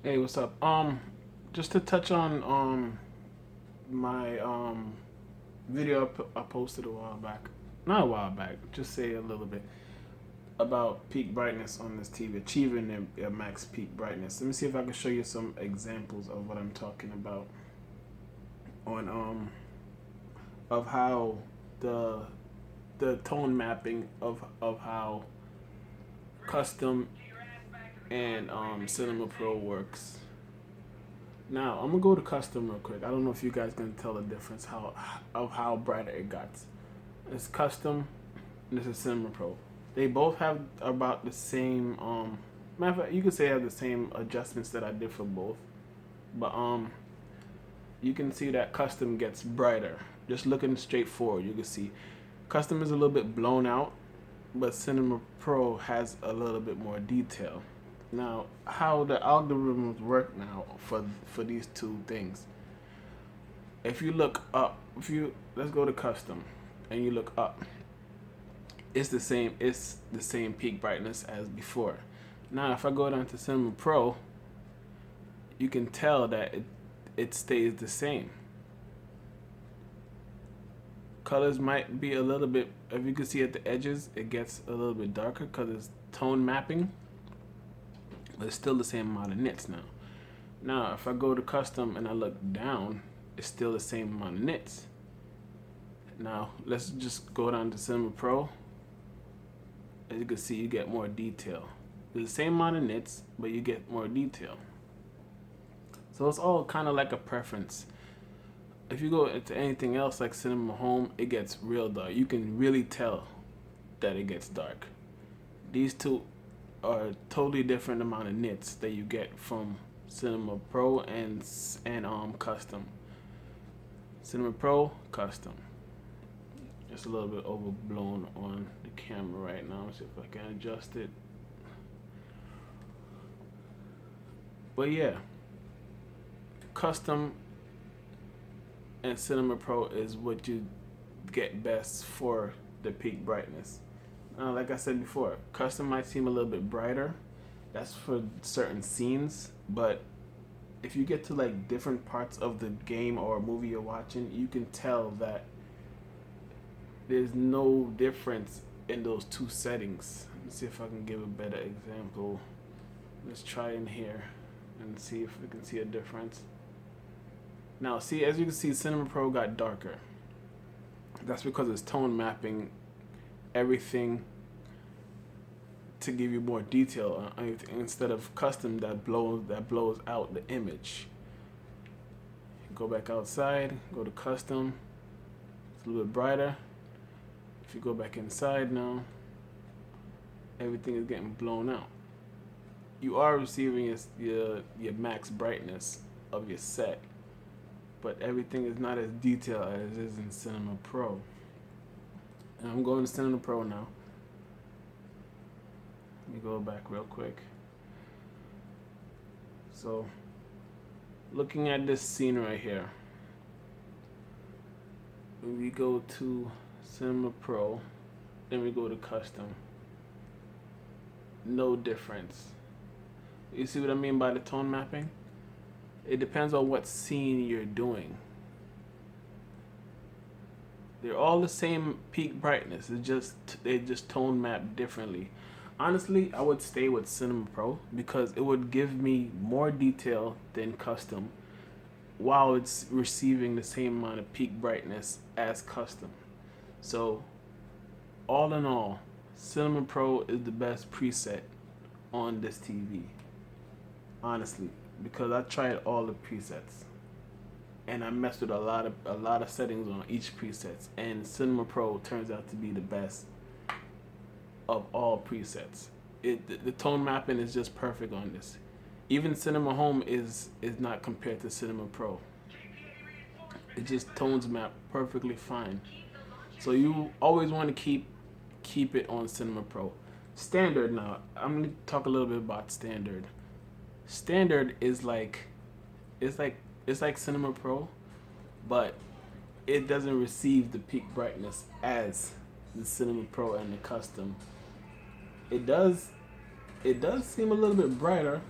Hey, what's up? Just to touch on my video I posted a while back, not a while back, just say a little bit about peak brightness on this TV, achieving a max peak brightness. Let me see if I can show you some examples of what I'm talking about on of how the tone mapping of how custom and Cinema Pro works. Now I'm gonna go to custom real quick. I don't know if you guys can tell the difference how brighter it got. It's custom, and this is Cinema Pro. They both have about the same. Matter of fact, you could say have the same adjustments that I did for both, but you can see that custom gets brighter. Just looking straight forward, you can see custom is a little bit blown out, but Cinema Pro has a little bit more detail. Now, how the algorithms work now for these two things. If you look up, if you let's go to custom, and you look up, it's the same. It's the same peak brightness as before. Now, if I go down to Cinema Pro, you can tell that it stays the same. Colors might be a little bit. If you can see at the edges, it gets a little bit darker because it's tone mapping. But it's still the same amount of nits now. Now, if I go to custom and I look down, it's still the same amount of nits. Now, let's just go down to Cinema Pro. As you can see, you get more detail. It's the same amount of nits, but you get more detail. So it's all kind of like a preference. If you go into anything else like Cinema Home, it gets real dark. You can really tell that it gets dark. These two are totally different amount of nits that you get from Cinema Pro and custom. Cinema Pro, custom. Just a little bit overblown on the camera right now. Let's see if I can adjust it. But yeah, custom and Cinema Pro is what you get best for the peak brightness. Like I said before, custom might seem a little bit brighter. That's for certain scenes, but if you get to like different parts of the game or movie you're watching, you can tell that there's no difference in those two settings. Let's see if I can give a better example. Let's try in here and see if we can see a difference. Now, see, as you can see, Cinema Pro got darker. That's because it's tone mapping everything to give you more detail instead of custom that blows out the image. Go back outside, go to custom. It's a little bit brighter. If you go back inside now, everything is getting blown out. You are receiving your max brightness of your set, but everything is not as detailed as it is in Cinema Pro. And I'm going to Cinema Pro now. Let me go back real quick. So, looking at this scene right here, when we go to Cinema Pro, then we go to custom. No difference. You see what I mean by the tone mapping? It depends on what scene you're doing. They're all the same peak brightness. They just tone map differently. Honestly, I would stay with Cinema Pro because it would give me more detail than custom while it's receiving the same amount of peak brightness as custom. So, all in all, Cinema Pro is the best preset on this TV. Honestly, because I tried all the presets and I messed with a lot of settings on each preset, and Cinema Pro turns out to be the best of all presets. The tone mapping is just perfect on this. Even Cinema Home is not compared to Cinema Pro. It just tones map perfectly fine. So you always want to keep it on Cinema Pro. Standard now. I'm gonna talk a little bit about standard. Standard is it's like Cinema Pro, but it doesn't receive the peak brightness as the Cinema Pro and the custom. It does seem a little bit brighter,